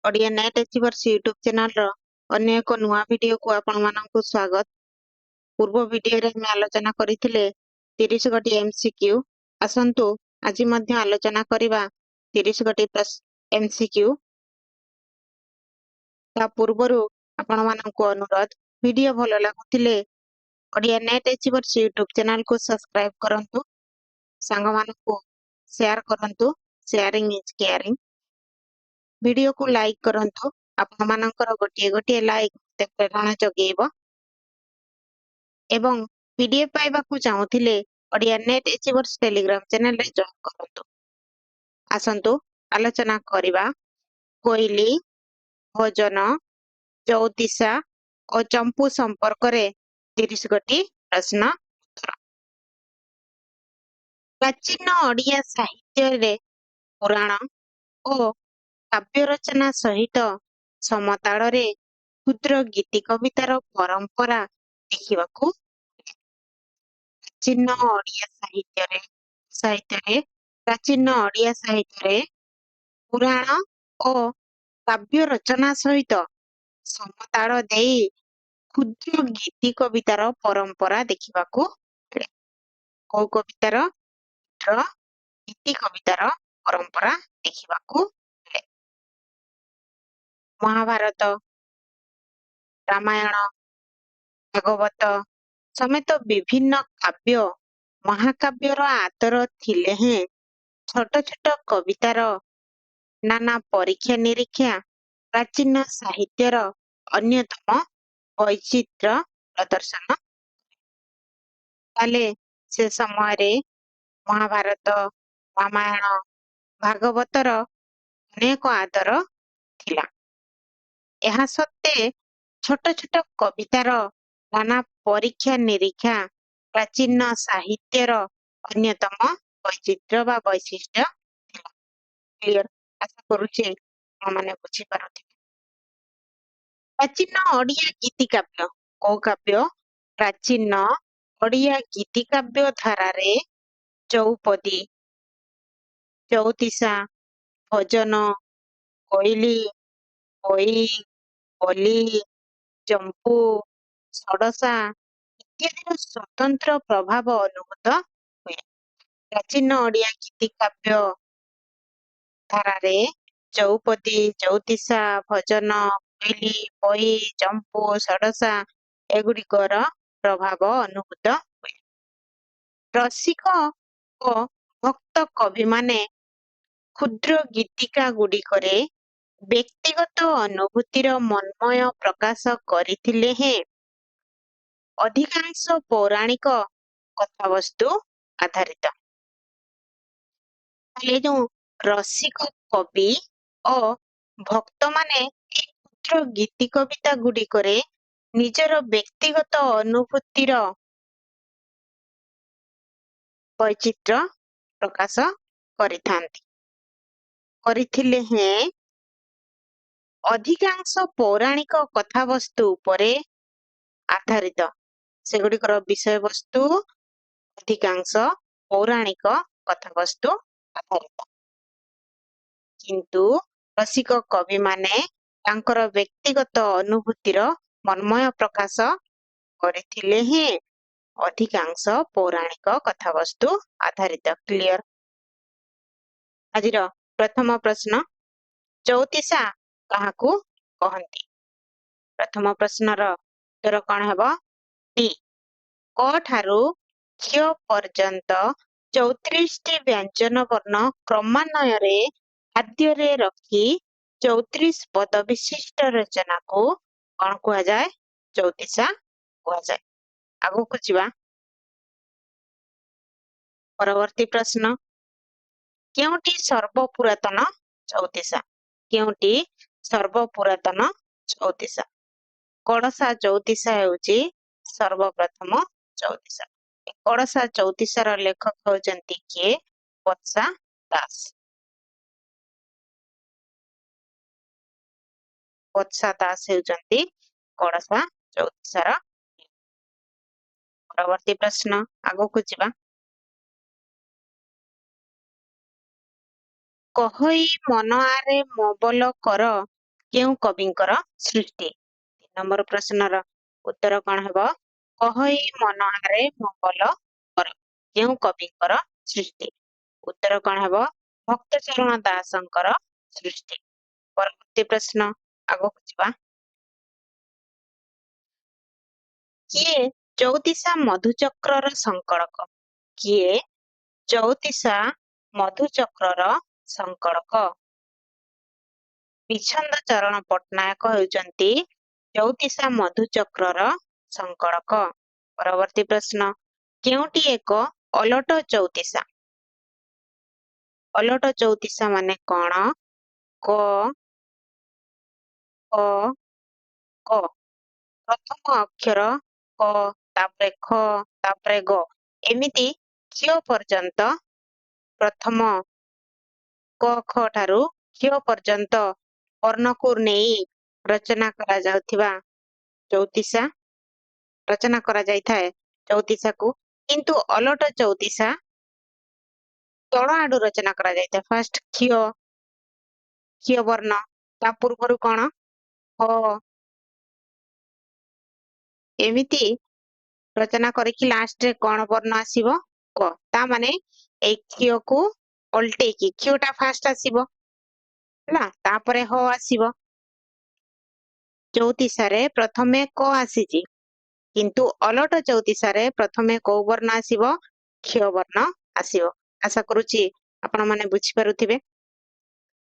Odia net achievers YouTube channel रो अन्य एक नुआ वीडियो को आपण मानकु स्वागत। पूर्व वीडियो रे हम आलोचना करिथिले 30 गोटी एमसीक्यू। आसंतु आज मध्य आलोचना करिबा 30 गोटी एमसीक्यू। ता पूर्वरु आपण मानकु अनुरोध वीडियो भलो लागुथिले Odia net achievers YouTube channel को सब्सक्राइब करंतु, संग मानकु शेयर करंतु। Sharing is caring. वीडियो को लाइक करंतु। आपण मानकर गोटे गोटे लाइक ते प्रेरणा जगेइबो। एवं पीडीएफ पाइबा को चाहुथिले Odia net achievers Telegram channel रे जॉइन करंतु। आसंतु आलोचना करिबा कोइली, भोजन, ज्योतिषा और चंपू संपर्क रे 30 गोटी प्रश्न उत्तर। प्राचीन ओडिया साहित्य रे पुराण और काव्य रचना सहित समताड़ रे क्षुद्र गीति कवितार परंपरा देखिबाकू प्राचीन ओडिया साहित्य प्राचीन ओडिया साहित्य रे पुराण और काव्य रचना सहित समताड़ देई क्षुद्र गीति कवितार परंपरा देखिबाकू मिले। को कवितार क्षुद्र गीति कवितार परंपरा देखिबाकू मिले। महाभारत, रामायण, भागवत समेत विभिन्न काव्य महाकाव्यर आदर थिले हैं छोट छोट कवितार नाना परीक्षा निरीक्षा प्राचीन साहित्यर अन्यतम वैचित्र प्रदर्शन ताले से समय रे महाभारत, रामायण, भागवतर अनेक आदर थिला। ଏହା ସତ୍ତ୍ୱେ छोट छोट कवितार नाना परीक्षा निरीक्षा प्राचीन साहित्यर अन्यतम वैचित्र बा वैशिष्ट्य थिला। क्लियर आशा करूचे माने बुझी पारथिबे। प्राचीन ओडिया गीति काव्य को काव्य प्राचीन ओडिया गीति काव्य धारा रे चौपदी, ज्योतिषा, भजन, कोइली, कोई, बोली, चंपू, षोडशा इत्यादि स्वतंत्र प्रभाव अनुभूत हुए। प्राचीन ओडिया गीति काव्य धारा रे चौपदी, ज्योतिषा, भजन, कोइली, पोई, चंपू, षोडशा एगुड़िकर प्रभाव अनुभूत हुए। रसिक और भक्त कवि माने क्षुद्र गीतिका गुड़िकरे व्यक्तिगत अनुभूतिर मनमय प्रकाश करथिले हैं अधिकांश पौराणिक कथावस्तु आधारित। जो रसिक कवि और भक्त माने क्षुद्र गीति कविता गुड़िकरे निजर व्यक्तिगत अनुभूतिर वैचित्र प्रकाश करिथांती करथिले हैं अधिकांश पौराणिक कथावस्तु उपरे आधारित। सेगुड़िकर विषय वस्तु अधिकांश पौराणिक कथावस्तु आधारित। किंतु रसिक कवि माने तांकर व्यक्तिगत अनुभूतिर मनमय प्रकाश करथिले हैं अधिकांश पौराणिक कथावस्तु आधारित। क्लियर। आजिर प्रथम प्रश्न ज्योतिषा काहाकू कहंती। प्रथम प्रश्नर उत्तर कौन हेबो? डी क ठारू क्ष पर्यंत 34 टी व्यंजन वर्ण क्रमान्वय रे खाद्य रे रखी 34 पद विशिष्ट रचना को कौन कुआ जाए? ज्योतिषा कुआ जाए। आगो को जीवा परवर्ती प्रश्न केउटी सर्वपुरातन ज्योतिषा? केउटी सर्वपुरातन ज्योतिषा? कड़सा ज्योतिषा हेउची सर्वप्रथम ज्योतिषा। कड़सा ज्योतिषार लेखक होचंती के वत्सा दास। वत्सा दास हेउचंती कड़सा ज्योतिषार। परवर्ती प्रश्न आगो को जीवा कहई मन आरे मोबल कर କେଉଁ କବିଙ୍କର ସୃଷ୍ଟି? 3 ନମ୍ବର ପ୍ରଶ୍ନର ଉତ୍ତର କଣ ହେବ? କହଇ ମନହାରେ ମଙ୍ଗଳ କର। କେଉଁ କବିଙ୍କର ସୃଷ୍ଟି? ଉତ୍ତର କଣ ହେବ? ଭକ୍ତଚରଣ ଦାସଙ୍କର ସୃଷ୍ଟି। ପରବର୍ତ୍ତୀ ପ୍ରଶ୍ନ ଆଗକୁ ଯିବା। କିଏ ଚଉତିଶା ମଧୁଚକ୍ରର ସଂକଳକ? କିଏ ଚଉତିଶା ମଧୁଚକ୍ରର ସଂକଳକ? ବିଚ୍ଛନ୍ଦ ଚରଣ ପଟ୍ଟନାୟକ ହେଉଛନ୍ତି ଚଉତିଶା ମଧୁଚକ୍ରର ସଂକଳକ। ପରବର୍ତ୍ତୀ ପ୍ରଶ୍ନ କେଉଁଟି ଏକ ଅଲଟ ଚଉତିଶା? ଅଲଟ ଚଉତିଶା ମାନେ କଣ? କ କ କ ପ୍ରଥମ ଅକ୍ଷର କ, ତାପରେ ଖ, ତାପରେ ଗ, ଏମିତି କ୍ଷୟ ପର୍ଯ୍ୟନ୍ତ ପ୍ରଥମ କ ଖ ଠାରୁ କ୍ଷୟ ପର୍ଯ୍ୟନ୍ତ ବର୍ଣ୍ଣକୁ ନେଇ ରଚନା କରାଯାଉଥିବା ଚଉତିଶା ରଚନା କରାଯାଇଥାଏ ଚଉତିଶାକୁ। କିନ୍ତୁ ଅଲଟ ଚଉତିଶା ତଳ ଆଡୁ ରଚନା କରାଯାଇଥାଏ। ଫାଷ୍ଟ କ୍ଷୟ ବର୍ଣ୍ଣ, ତା ପୂର୍ବରୁ କଣ ହ, ଏମିତି ରଚନା କରିକି ଲାଷ୍ଟରେ କଣ ବର୍ଣ୍ଣ ଆସିବ? କ। ତା ମାନେ ଏଇ କ୍ଷୟକୁ ଓଲଟେଇକି କ୍ଷୟଟା ଫାଷ୍ଟ ଆସିବ ହେଲା, ତାପରେ ହ ଆସିବ। ଚଉତିଶାରେ ପ୍ରଥମେ କ ଆସିଛି, କିନ୍ତୁ ଅଲଟ ଚଉତିଶାରେ ପ୍ରଥମେ କୋଉ ବର୍ଣ୍ଣ ଆସିବ? କ୍ଷୟ ବର୍ଣ୍ଣ ଆସିବ। ଆଶା କରୁଛି ଆପଣ ମାନେ ବୁଝିପାରୁଥିବେ।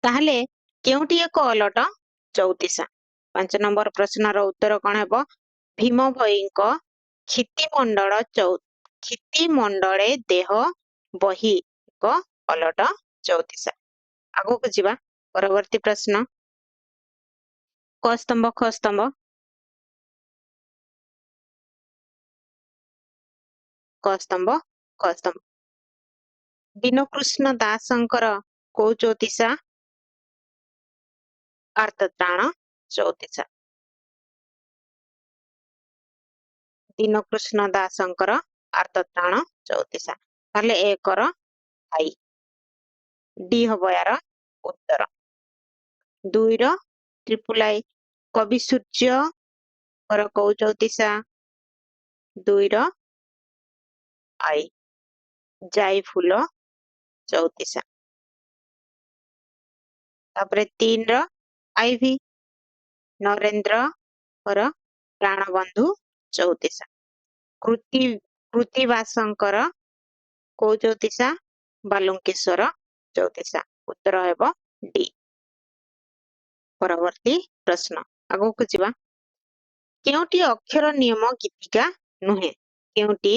ତାହେଲେ କେଉଁଟି ଏକ ଅଲଟ ଚଉତିଶା? 5 ନମ୍ବର ପ୍ରଶ୍ନର ଉତ୍ତର କଣ ହେବ? ଭୀମ ଭୋଇଙ୍କ କ୍ଷିତିମଣ୍ଡଳେ ଦେହ ବହି ଏକ ଅଲଟ ଚଉତିଶା। ଆଗକୁ ଯିବା। ପରବର୍ତ୍ତୀ ପ୍ରଶ୍ନ କ ସ୍ତମ୍ଭ ଖ ସ୍ତମ୍ଭ। କ ସ୍ତମ୍ଭ ଖ ସ୍ତମ୍ଭ। ଦୀନକୃଷ୍ଣ ଦାସଙ୍କର କୋଉ ଚଉତିଶା? ଆର୍ତ୍ତତ୍ରାଣ ଚଉତିଶା। ଦୀନକୃଷ୍ଣ ଦାସଙ୍କର ଆର୍ତ୍ତତ୍ରାଣ ଚଉତିଶା। ତାହେଲେ ଏକର ଆଇ, ଡି ହବ ୟାର ଉତ୍ତର। 2ର ଟ୍ରିପୁଲ ଆଇ, କବି ସୂର୍ଯ୍ୟଙ୍କର କୋଉ ଚଉତିଶା? 2ର ଆଇ, ଯାଇ ଫୁଲ ଚଉତିଶା। ତାପରେ 3ର ଆଇଭି, ନରେନ୍ଦ୍ରଙ୍କର ପ୍ରାଣବନ୍ଧୁ ଚଉତିଶା। କୃତିବାସଙ୍କର କୋଉ ଚଉତିଶା? ବାଲୁଙ୍କେଶ୍ୱର ଚଉତିଶା। ଉତ୍ତର ହେବ ଡି। ପରବର୍ତ୍ତୀ ପ୍ରଶ୍ନ ଆଗକୁ ଯିବା। କେଉଁଟି ଅକ୍ଷର ନିୟମ ଗୀତିକା ନୁହେଁ? କେଉଁଟି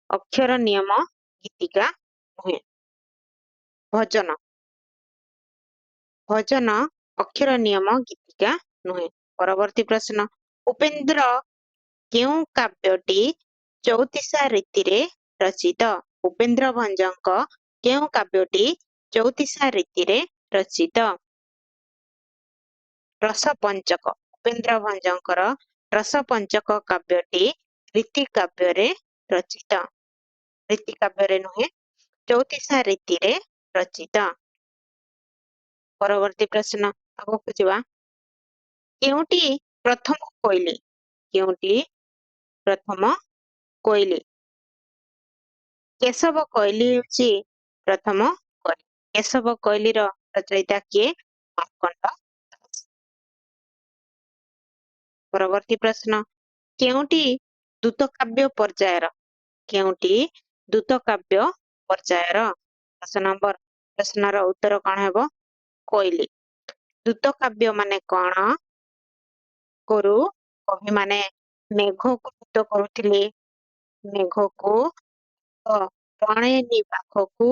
ଅକ୍ଷର ନିୟମ ଗୀତିକା ନୁହେଁ? ଭଜନ। ଭଜନ ଅକ୍ଷର ନିୟମ ଗୀତିକା ନୁହେଁ। ପରବର୍ତ୍ତୀ ପ୍ରଶ୍ନ ଉପେନ୍ଦ୍ର କେଉଁ କାବ୍ୟଟି ଚଉତିଶା ରୀତିରେ ରଚିତ? ଉପେନ୍ଦ୍ର ଭଞ୍ଜଙ୍କ କେଉଁ କାବ୍ୟଟି ଚଉତିଶା ରୀତିରେ ରଚିତ? ରସପଞ୍ଚକ। ଉପେନ୍ଦ୍ର ଭଞ୍ଜଙ୍କର ରସପଞ୍ଚକ କାବ୍ୟଟି ରୀତି କାବ୍ୟରେ ରଚିତ। ରୀତି କାବ୍ୟରେ ନୁହେଁ, ଚଉତିଶା ରୀତିରେ ରଚିତ। ପରବର୍ତ୍ତୀ ପ୍ରଶ୍ନ ଆଗକୁ ଯିବା। କେଉଁଟି ପ୍ରଥମ କୋଇଲି? କେଉଁଟି ପ୍ରଥମ କୋଇଲି? କେଶବ କୋଇଲି ହେଉଛି ପ୍ରଥମ କୋଇଲି। କେଶବ କୋଇଲିର ରଚୟିତା କିଏ? ମାର୍କଣ୍ଡ। ପରବର୍ତ୍ତୀ ପ୍ରଶ୍ନ କେଉଁଟି ଦୂତକାବ୍ୟ ପର୍ଯ୍ୟାୟର? କେଉଁଟି ଦୂତକାବ୍ୟ ପର୍ଯ୍ୟାୟର? 10 ନମ୍ବର ପ୍ରଶ୍ନର ଉତ୍ତର କଣ ହେବ? କୋଇଲି। ଦୂତକାବ୍ୟ ମାନେ କଣ? କରୁ କବିମାନେ ମେଘକୁ ଦୂତ କରୁଥିଲେ। ମେଘକୁ ପ୍ରଣୟିନୀ ପାଖକୁ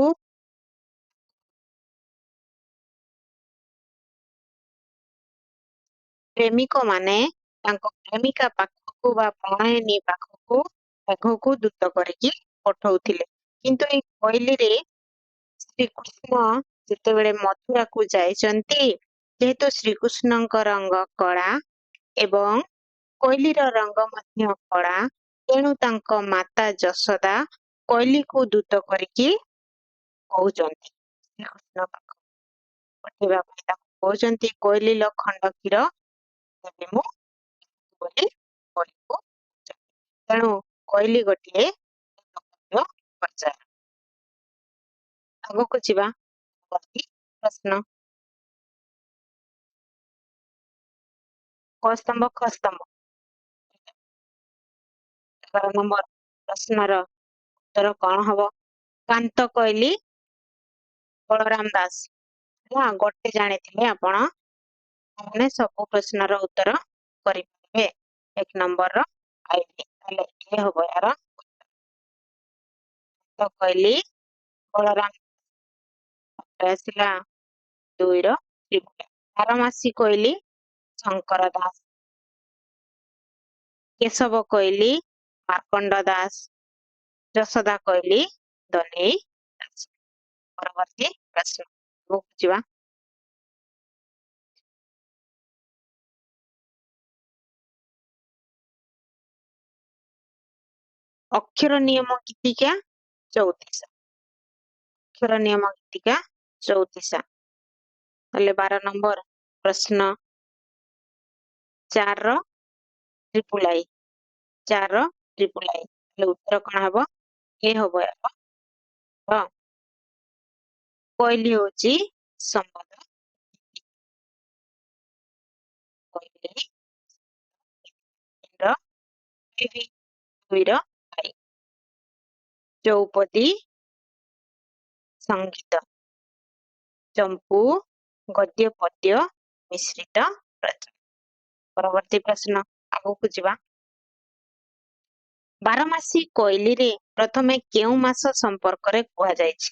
ପ୍ରେମିକ ମାନେ ତାଙ୍କ ପ୍ରେମିକା ପାଖକୁ ବା ପ୍ରଣୟିନୀ ପାଖକୁ ମେଘକୁ ଦୂତ କରିକି ପଠଉଥିଲେ। କିନ୍ତୁ ଏଇ କୋଇଲିରେ ଶ୍ରୀକୃଷ୍ଣ ଯେତେବେଳେ ମଥୁରାକୁ ଯାଇଛନ୍ତି, ଯେହେତୁ ଶ୍ରୀକୃଷ୍ଣଙ୍କ ରଙ୍ଗ କଳା ଏବଂ କୋଇଲିର ରଙ୍ଗ ମଧ୍ୟ କଳା, ତେଣୁ ତାଙ୍କ ମାତା ଯଶୋଦା କୋଇଲିକୁ ଦୂତ କରିକି କହୁଛନ୍ତି ଶ୍ରୀକୃଷ୍ଣ ପାଖକୁ ପଠେଇବା ପାଇଁ। କହୁଛନ୍ତି କୋଇଲିର ଖଣ୍ଡ କ୍ଷୀର ଦେବି ମୁଁ ବୋଲି କୋଇଲିକୁ କହୁଛନ୍ତି। ତେଣୁ କୋଇଲି ଗୋଟିଏ ଲୋକପ୍ରିୟ ପର୍ଯ୍ୟାୟ। ଆଗକୁ ଯିବା ପ୍ରଶ୍ନ। କ ସ୍ତମ୍ଭ ଖ ସ୍ତମ୍ଭ 11 ନମ୍ବର ପ୍ରଶ୍ନର ଉତ୍ତର କଣ ହବ? କାନ୍ତ କୋଇଲି ବଳରାମ ଦାସ। ଗୋଟେ ଜାଣିଥିଲେ ଆପଣ ମାନେ ସବୁ ପ୍ରଶ୍ନର ଉତ୍ତର କରିପାରିବେ। 1 ନମ୍ବରର ଆଇଡି ତାହେଲେ ଏ ହବ यार ତ କହିଲି ବଳରାମ ଆସିଲା 2ର ତ୍ରିପୁରା। ବାରମାସୀ କୋଇଲି ଶଙ୍କର ଦାସ। କେଶବ କୋଇଲି ମାର୍କଣ୍ଡ ଦାସ। ଯଶୋଦା କୋଇଲି ଦନେଇ ଦାସ। ପରବର୍ତ୍ତୀ ପ୍ରଶ୍ନ ବୁଝିବା। ଅକ୍ଷର ନିୟମ ଗୀତିକା 34। ଅକ୍ଷର ନିୟମ ଗୀତିକା 34। ତାହେଲେ 12 ନମ୍ବର ପ୍ରଶ୍ନ 4ର ଟ୍ରିପୁଲ ଆଇ। 4ର ଟ୍ରିପୁଲ ଆଇ। ତାହେଲେ ଉତ୍ତର କଣ ହବ? ଏ ହବ ହଁ କୋଇଲି ହଉଛି ସମ୍ବଦ। କୋଇଲି 2ର ଆଇ। ଚୌପଦୀ ସଙ୍ଗୀତ। ଚମ୍ପୁ ଗଦ୍ୟ ପଦ୍ୟ ମିଶ୍ରିତ ରଚନା। ପରବର୍ତ୍ତୀ ପ୍ରଶ୍ନ ଆଗକୁ ଯିବା। ବାରମାସୀ କୋଇଲିରେ ପ୍ରଥମେ କେଉଁ ମାସ ସମ୍ପର୍କରେ କୁହାଯାଇଛି?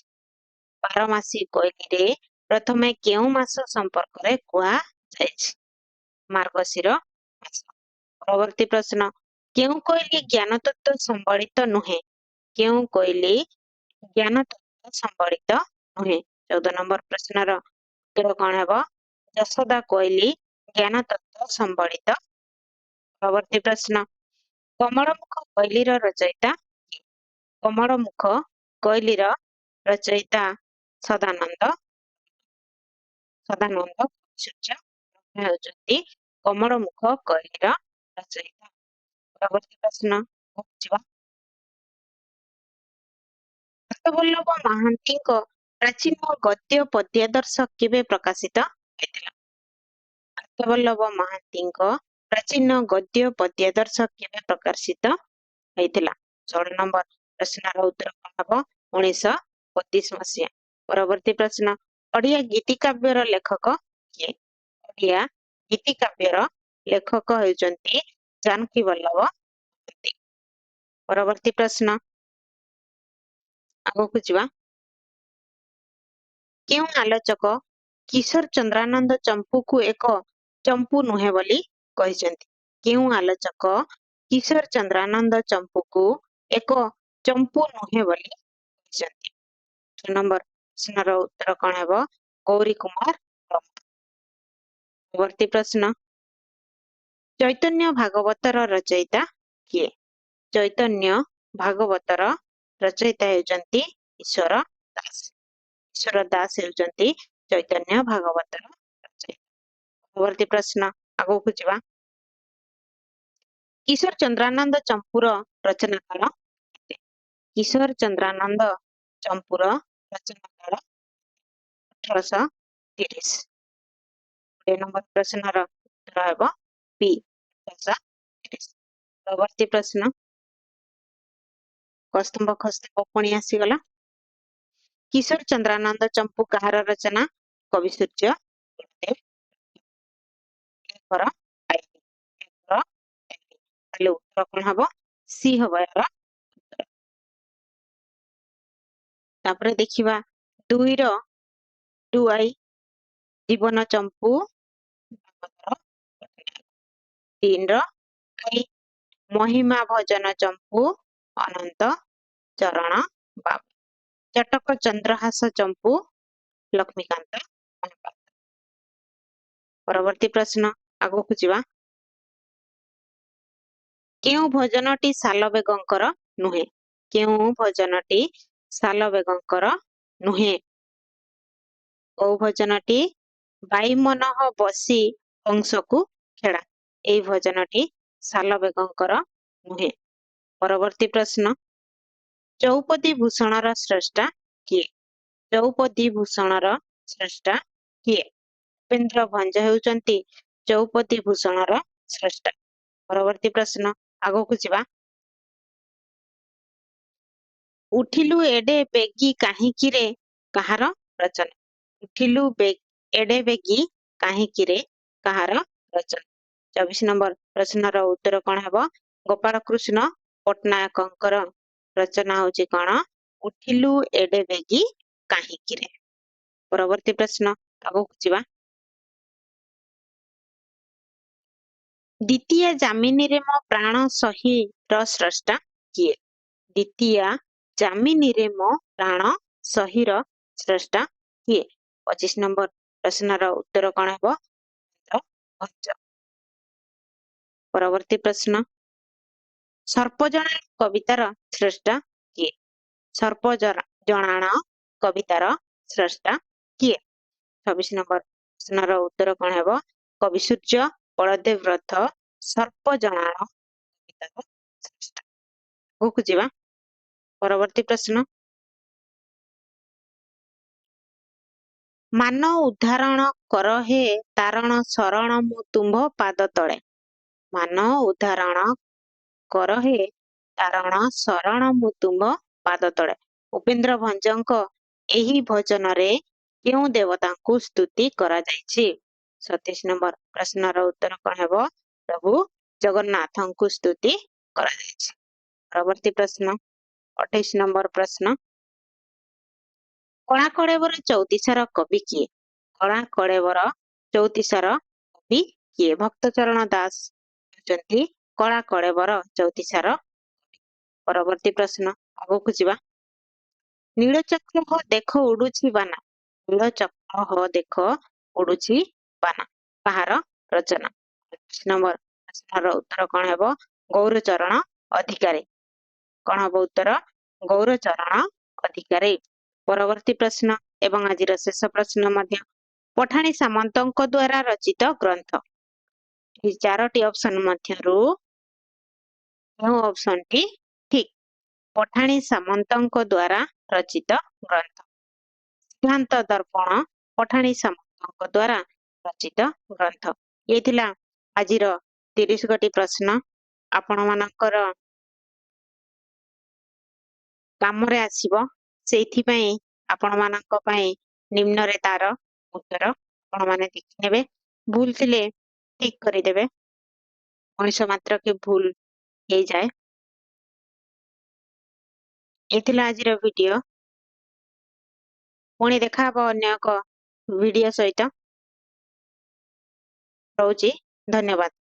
ବାରମାସୀ କୋଇଲିରେ ପ୍ରଥମେ କେଉଁ ମାସ ସମ୍ପର୍କରେ କୁହାଯାଇଛି? ମାର୍ଗଶିର ମାସ। ପରବର୍ତ୍ତୀ ପ୍ରଶ୍ନ କେଉଁ କୋଇଲି ଜ୍ଞାନ ତତ୍ତ୍ୱ ସମ୍ବଳିତ ନୁହେଁ? କେଉଁ କୋଇଲି ଜ୍ଞାନ ତତ୍ତ୍ୱ ସମ୍ବଳିତ ନୁହେଁ? 14 ନମ୍ବର ପ୍ରଶ୍ନର ଉତ୍ତର କଣ ହେବ? ଯଶୋଦା କୋଇଲି ଜ୍ଞାନ ତତ୍ତ୍ୱ ସମ୍ବଳିତ। ପରବର୍ତ୍ତୀ ପ୍ରଶ୍ନ କମଳମୁଖ କୋଇଲିର ରଚୟିତା କିଏ? କମଳମୁଖ କୋଇଲିର ରଚୟିତା ସଦାନନ୍ଦ। ସଦାନନ୍ଦ ସୂର୍ଯ୍ୟ ହେଉଛନ୍ତି କମଳମୁଖ କୋଇଲିର ରଚୟିତା। ପରବର୍ତ୍ତୀ ପ୍ରଶ୍ନ ବୁଝିବା। ହସ୍ତବଲ୍ଲଭ ମହାନ୍ତିଙ୍କ ପ୍ରାଚୀନ ଗଦ୍ୟ ପଦ୍ୟାଦର୍ଶ କେବେ ପ୍ରକାଶିତ ହୋଇଥିଲା? ହସ୍ତବଲ୍ଲଭ ମହାନ୍ତିଙ୍କ ପ୍ରାଚୀନ ଗଦ୍ୟ ପଦ୍ୟାଦର୍ଶ କେବେ ପ୍ରକାଶିତ ହୋଇଥିଲା? 16 ନମ୍ବର ପ୍ରଶ୍ନର ଉତ୍ତର କଣ ହେବ? 1932 ମସିହା। ପରବର୍ତ୍ତୀ ପ୍ରଶ୍ନ ଓଡ଼ିଆ ଗୀତିକାବ୍ୟର ଲେଖକ କିଏ? ଓଡ଼ିଆ ଗୀତିକାବ୍ୟର ଲେଖକ ହେଉଛନ୍ତି ଜାନକୀ ବଲ୍ଲଭ ମହାନ୍ତି। ପରବର୍ତ୍ତୀ ପ୍ରଶ୍ନ ଆଗକୁ ଯିବା। କେଉଁ ଆଲୋଚକ କିଶୋର ଚନ୍ଦ୍ରାନନ୍ଦ ଚମ୍ପୁକୁ ଏକ ଚମ୍ପୁ ନୁହେଁ ବୋଲି କହିଛନ୍ତି? କେଉଁ ଆଲୋଚକ କିଶୋର ଚନ୍ଦ୍ରାନନ୍ଦ ଚମ୍ପୁକୁ ଏକ ଚମ୍ପୁ ନୁହେଁ ବୋଲି କହିଛନ୍ତି? 6 ନମ୍ବର ପ୍ରଶ୍ନର ଉତ୍ତର କଣ ହେବ? ଗୌରୀ କୁମାର ବ୍ରହ୍ମ। ପରବର୍ତ୍ତୀ ପ୍ରଶ୍ନ ଚୈତନ୍ୟ ଭାଗବତର ରଚୟିତା କିଏ? ଚୈତନ୍ୟ ଭାଗବତର ରଚୟିତା ହେଉଛନ୍ତି ଈଶ୍ୱର ଦାସ। ଈଶ୍ୱର ଦାସ ହେଉଛନ୍ତି ଚୈତନ୍ୟ ଭାଗବତର ରଚୟିତା। ପରବର୍ତ୍ତୀ ପ୍ରଶ୍ନ ଆଗକୁ ଯିବା। କିଶୋର ଚନ୍ଦ୍ରାନନ୍ଦ ଚମ୍ପୁର ରଚନା କାଳ କେତେ? କିଶୋର ଚନ୍ଦ୍ରାନନ୍ଦ ଚମ୍ପୁର ରଚନା କାଳ 1830। 20 ନମ୍ବର ପ୍ରଶ୍ନର ଉତ୍ତର ହେବ ପି 1830। ପରବର୍ତ୍ତୀ ପ୍ରଶ୍ନ କସ୍ତୁମ୍ଭ ଖସ୍ତୁମ୍ଭ ପୁଣି ଆସିଗଲା। କିଶୋର ଚନ୍ଦ୍ରାନନ୍ଦ ଚମ୍ପୁ କାହାର ରଚନା? କବି ସୂର୍ଯ୍ୟ ଗୁରୁଦେବ। ତାହେଲେ ଉତ୍ତର କଣ ହବ? ସି ହବ ଏହାର ଉତ୍ତର। ତାପରେ ଦେଖିବା 2ର ଟୁଆଇ ଜୀବନ ଚମ୍ପୁ 3ର ଆଇ ମହିମା ଭଜନ ଚମ୍ପୁ ଅନନ୍ତ ଚରଣ ବାବୁ। ଚଟକ ଚନ୍ଦ୍ରହାସ ଚମ୍ପୁ ଲକ୍ଷ୍ମୀକାନ୍ତ ମହାପାତ୍ର। ପରବର୍ତ୍ତୀ ପ୍ରଶ୍ନ ଆଗକୁ ଯିବା। କେଉଁ ଭଜନଟି ଶାଲବେଗଙ୍କର ନୁହେଁ? କେଉଁ ଭଜନଟି ଶାଲବେଗଙ୍କର ନୁହେଁ? କୋଉ ଭଜନଟି ବାଇମନଃ ବସି ହଂସକୁ ଖେଳା। ଏହି ଭଜନଟି ଶାଲବେଗଙ୍କର ନୁହେଁ। ପରବର୍ତ୍ତୀ ପ୍ରଶ୍ନ, ଚୌପଦୀ ଭୂଷଣର ସ୍ରଷ୍ଟା କିଏ? ଚୌପଦୀ ଭୂଷଣର ସ୍ରଷ୍ଟା କିଏ? ଉପେନ୍ଦ୍ର ଭଞ୍ଜ ହେଉଛନ୍ତି ଚୌପଦୀ ଭୂଷଣର ସ୍ରଷ୍ଟା। ପରବର୍ତ୍ତୀ ପ୍ରଶ୍ନ, ଆଗକୁ ଯିବା। ଉଠିଲୁ ଏଡେ ବେଗି କାହିଁକିରେ କାହାର ରଚନା? ଉଠିଲୁ ଏଡେ ବେଗି କାହିଁକିରେ କାହାର ରଚନା? 24 ନମ୍ବର ପ୍ରଶ୍ନର ଉତ୍ତର କଣ ହେବ? ଗୋପାଳ କୃଷ୍ଣ ପଟ୍ଟନାୟକଙ୍କର ରଚନା ହଉଛି କଣ? ଉଠିଲୁ ଏଡେ ବେଗି କାହିଁକିରେ। ପରବର୍ତ୍ତୀ ପ୍ରଶ୍ନ, ଆଗକୁ ଯିବା। ଦ୍ୱିତୀୟା ଯାମିନୀରେ ମୋ ପ୍ରାଣ ସହିର ସ୍ରଷ୍ଟା କିଏ? ଦ୍ୱିତୀୟା ଯାମିନୀରେ ମୋ ପ୍ରାଣ ସହିର ସ୍ରଷ୍ଟା କିଏ? 25 ନମ୍ବର ପ୍ରଶ୍ନର ଉତ୍ତର କଣ ହେବ? ଭଞ୍ଜ। ପରବର୍ତ୍ତୀ ପ୍ରଶ୍ନ, ସର୍ପଜଣାଣ କବିତାର ସ୍ରଷ୍ଟା କିଏ? ସର୍ପଜଣାଣ କବିତାର ସ୍ରଷ୍ଟା କିଏ? 26 ନମ୍ବର ପ୍ରଶ୍ନର ଉତ୍ତର କଣ ହେବ? କବି ସୂର୍ଯ୍ୟ ବଳଦେବ ରଥ ସର୍ପଜଣାଣ କବିତାର ସ୍ରଷ୍ଟା। ଆଗକୁ ଯିବା। ପରବର୍ତ୍ତୀ ପ୍ରଶ୍ନ, ମାନ ଉଦ୍ଧାରଣ କର ହେ ତାରଣ ଶରଣ ମୁଁ ତୁମ୍ଭ ପାଦ ତଳେ। ମାନ ଉଦ୍ଧାରଣ କର ହେ ତାରଣ ଶରଣ ମୁଁ ତୁମ୍ଭ ପାଦ ତଳେ। ଉପେନ୍ଦ୍ର ଭଞ୍ଜଙ୍କ ଏହି ଭଜନରେ କେଉଁ ଦେବତାଙ୍କୁ ସ୍ତୁତି କରାଯାଇଛି? 27 ନମ୍ବର ପ୍ରଶ୍ନର ଉତ୍ତର କଣ ହେବ? ପ୍ରଭୁ ଜଗନ୍ନାଥଙ୍କୁ ସ୍ତୁତି କରାଯାଇଛି। ପରବର୍ତ୍ତୀ ପ୍ରଶ୍ନ, 28 ନମ୍ବର ପ୍ରଶ୍ନ, କଳା କଳେବର ଚୌତିଶାର କବି କିଏ? କଳା କଳେବର ଚୌତିଶାର କବି କିଏ? ଭକ୍ତଚରଣ ଦାସ ହେଉଛନ୍ତି କଳା କଳେବର ଚୌତିଶାର କବି। ପରବର୍ତ୍ତୀ ପ୍ରଶ୍ନ, ଆଗକୁ ଯିବା। ନୀଳଚକ୍ର ହୋ ଦେଖ ଉଡୁଛି ବାନା। ନୀଳଚକ୍ର ହୋ ଦେଖ ଉଡୁଛି ବାନା କାହାର ରଚନା? 25 ନମ୍ବର ପ୍ରଶ୍ନର ଉତ୍ତର କଣ ହେବ? ଗୌରଚରଣ ଅଧିକାରୀ। କଣ ହବ ଉତ୍ତର? ଗୌରଚରଣ ଅଧିକାରୀ। ପରବର୍ତ୍ତୀ ପ୍ରଶ୍ନ ଏବଂ ଆଜିର ଶେଷ ପ୍ରଶ୍ନ ମଧ୍ୟ, ପଠାଣି ସାମନ୍ତଙ୍କ ଦ୍ୱାରା ରଚିତ ଗ୍ରନ୍ଥ। ଏହି 4ଟି ଅପସନ ମଧ୍ୟରୁ କେଉଁ ଅପସନଟି ଠିକ? ପଠାଣି ସାମନ୍ତଙ୍କ ଦ୍ୱାରା ରଚିତ ଗ୍ରନ୍ଥ। ସିଦ୍ଧାନ୍ତ ଦର୍ପଣ ପଠାଣି ସାମନ୍ତଙ୍କ ଦ୍ୱାରା ରଚିତ ଗ୍ରନ୍ଥ। ଇଏ ଥିଲା ଆଜିର 30 ଗୋଟି ପ୍ରଶ୍ନ। ଆପଣମାନଙ୍କର କାମରେ ଆସିବ, ସେଇଥିପାଇଁ ଆପଣମାନଙ୍କ ପାଇଁ ନିମ୍ନରେ ତାର ଉତ୍ତର ଆପଣମାନେ ଦେଖିନେବେ। ଭୁଲ ଥିଲେ ଠିକ କରିଦେବେ। ମଣିଷ ମାତ୍ରକେ ଭୁଲ ହେଇଯାଏ। ଏ ଥିଲା ଆଜିର ଭିଡିଓ। ପୁଣି ଦେଖା ହବ ଅନ୍ୟ ଏକ ଭିଡିଓ ସହିତ। ରହୁଛି, ଧନ୍ୟବାଦ।